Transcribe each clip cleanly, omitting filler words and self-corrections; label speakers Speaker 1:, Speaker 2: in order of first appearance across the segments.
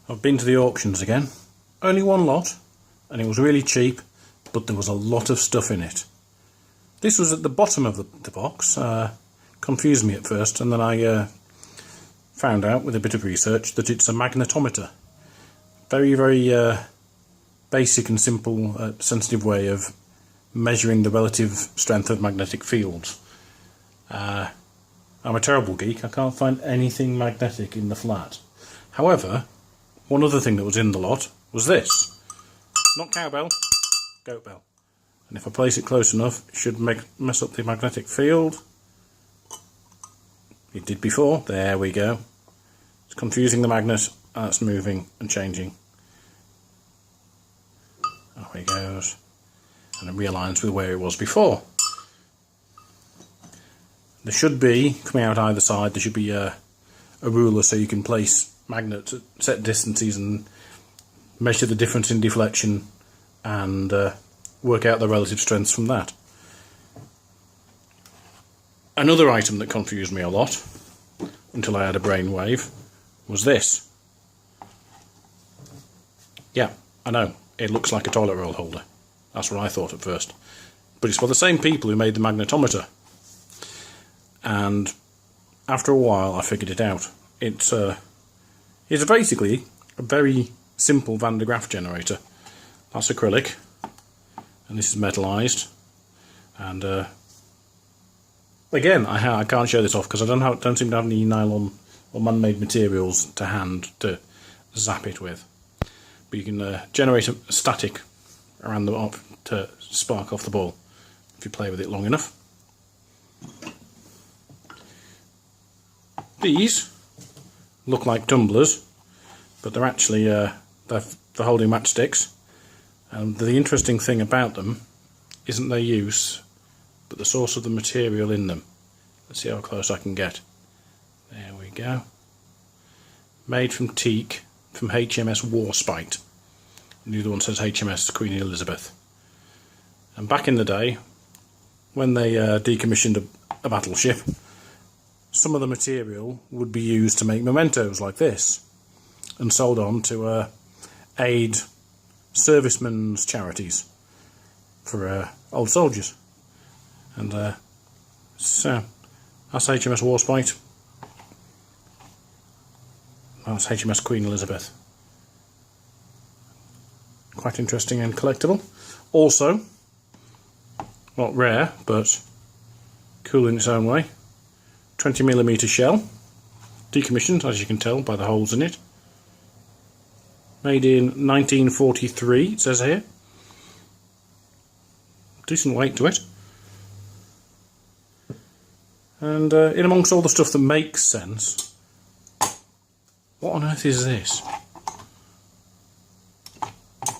Speaker 1: I've been to the auctions again. Only one lot, and it was really cheap, but there was a lot of stuff in it. This was at the bottom of the box. Confused me at first, and then I found out with a bit of research that it's a magnetometer. Very, very basic and simple, sensitive way of measuring the relative strength of magnetic fields. I'm a terrible geek. I can't find anything magnetic in the flat. However, one other thing that was in the lot was this. Not cowbell, goat bell. And if I place it close enough, it should mess up the magnetic field. It did before. There we go. It's confusing the magnet, and it's moving and changing. There he goes. And it realigns with where it was before. There should be, coming out either side, there should be a ruler so you can place magnets at set distances and measure the difference in deflection and work out the relative strengths from that. Another item that confused me a lot, until I had a brainwave, was this. Yeah, I know, it looks like a toilet roll holder. That's what I thought at first. But it's for the same people who made the magnetometer. And after a while I figured it out. It's basically a very simple Van de Graaff generator. That's acrylic, and this is metallized. And again, I can't show this off because I don't seem to have any nylon or man-made materials to hand to zap it with. But you can generate a static around the op to spark off the ball if you play with it long enough. These look like tumblers, but they're actually they're holding matchsticks. And the interesting thing about them isn't their use, but the source of the material in them. Let's see how close I can get. There we go. Made from teak, from HMS Warspite. And the other one says HMS Queen Elizabeth. And back in the day, when they decommissioned a battleship, some of the material would be used to make mementos like this and sold on to aid servicemen's charities for old soldiers. And so that's HMS Warspite. That's HMS Queen Elizabeth. Quite interesting and collectible. Also, not rare, but cool in its own way. 20mm shell, decommissioned as you can tell by the holes in it. Made in 1943, it says here. Decent weight to it. And in amongst all the stuff that makes sense, what on earth is this?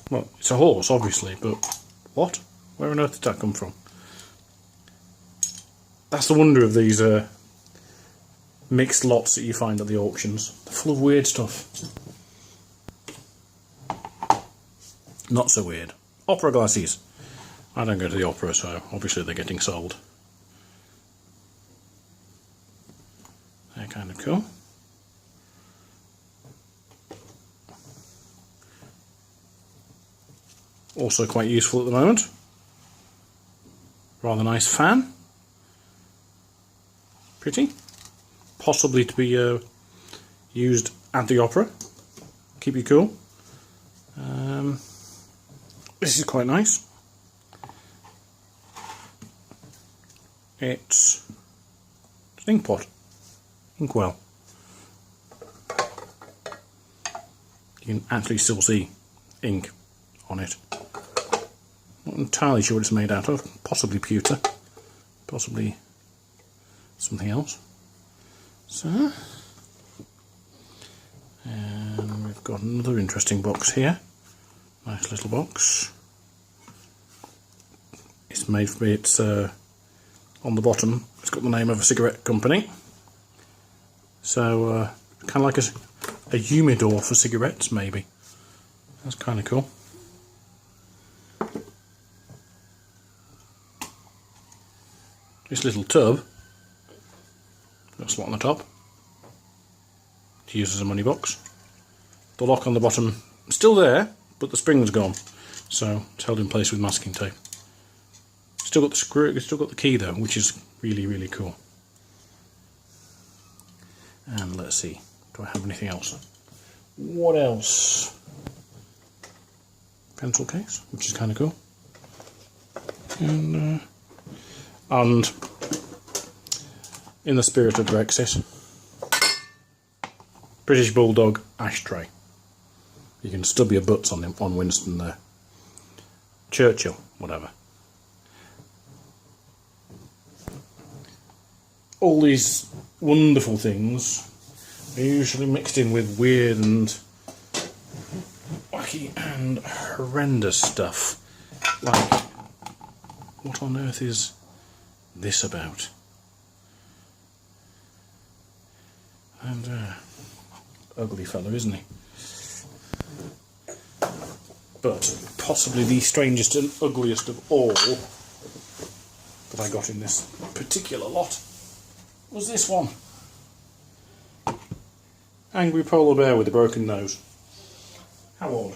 Speaker 1: Well, it's a horse, obviously, but what? Where on earth did that come from? That's the wonder of these mixed lots that you find at the auctions. They're full of weird stuff. Not so weird. Opera glasses. I don't go to the opera, so obviously they're getting sold. They're kind of cool. Also quite useful at the moment. Rather nice fan. Pretty. Possibly to be used at the opera. Keep you cool. This is quite nice. It's an ink pot. Inkwell. You can actually still see ink on it. Not entirely sure what it's made out of. Possibly pewter. Possibly something else. So, and we've got another interesting box here. Nice little box. It's made for me. It's on the bottom. It's got the name of a cigarette company. So kind of like a humidor for cigarettes, maybe. That's kind of cool. This little tub. Got a slot on the top to use as a money box. The lock on the bottom still there, but the spring's gone, so it's held in place with masking tape. Still got the screw, still got the key though, which is really, really cool. And let's see, do I have anything else? What else? Pencil case, which is kind of cool. And in the spirit of Brexit, British Bulldog ashtray. You can stub your butts on Winston there. Churchill, whatever. All these wonderful things are usually mixed in with weird and wacky and horrendous stuff. Like, what on earth is this about? And ugly fellow, isn't he? But possibly the strangest and ugliest of all that I got in this particular lot was this one. Angry polar bear with a broken nose. How odd.